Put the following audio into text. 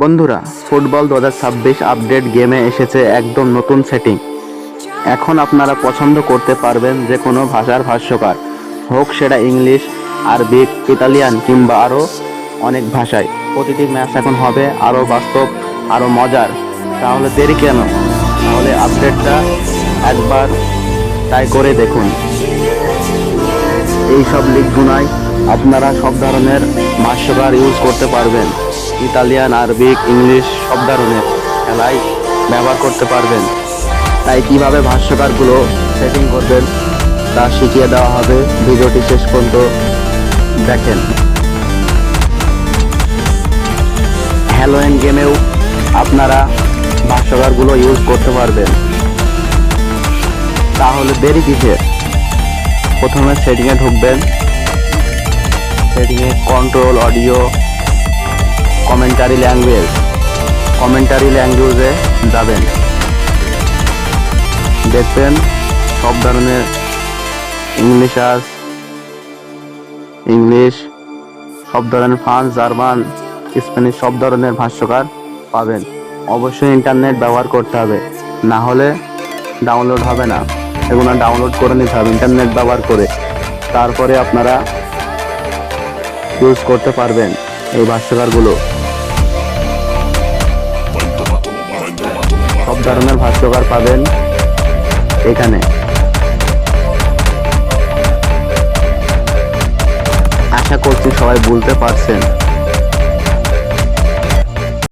বন্ধুরা, football 2026 update গেমে এসেছে একদম নতুন সেটিং। এখন আপনারা পছন্দ করতে পারবেন যে কোনো ভাষার ভাষ্যকার, হোক সেটা ইংলিশ, আরবিক, ইতালিয়ান কিংবা আরও অনেক ভাষায়। প্রতিটি ম্যাচ এখন হবে আরও বাস্তব, আরও মজার। তাহলে দেরি কেন? তাহলে আপডেটটা একবার ট্রাই করে দেখুন। এই সব লিগগুনায় আপনারা সব ধরনের ভাষ্যকার ইউজ করতে পারবেন। ইতালিয়ান, আরবিক, ইংলিশ সব ধরনের খেলায় ব্যবহার করতে পারবেন। তাই কিভাবে ভাষ্যকারগুলো সেটিং করবেন তা শিখিয়ে দেওয়া হবে। ভিডিওটি শেষ পর্যন্ত দেখেন। হ্যালোয়েন গেমেও আপনারা ভাষ্যকারগুলো ইউজ করতে পারবেন। তাহলে দেরি কিসের? প্রথমে সেটিংয়ে ঢুকবেন। সেটিংয়ে কন্ট্রোল, অডিও, কমেন্টারি ল্যাঙ্গুয়েজে যাবেন। দেখবেন সব ধরনের ইংলিশ, সব ধরনের ফ্রান্স, জার্মান, স্প্যানিশ সব ধরনের ভাষ্যকার পাবেন। অবশ্যই ইন্টারনেট ব্যবহার করতে হবে, না হলে ডাউনলোড হবে না। এগুলো ডাউনলোড করে নিতে হবে ইন্টারনেট ব্যবহার করে। তারপরে আপনারা ইউজ করতে পারবেন এই ভাষ্যকারগুলো। সব ধরনের ভাষ্যকার পাবেন এখানে। আশা করছি সবাই বুঝতে পারছেন।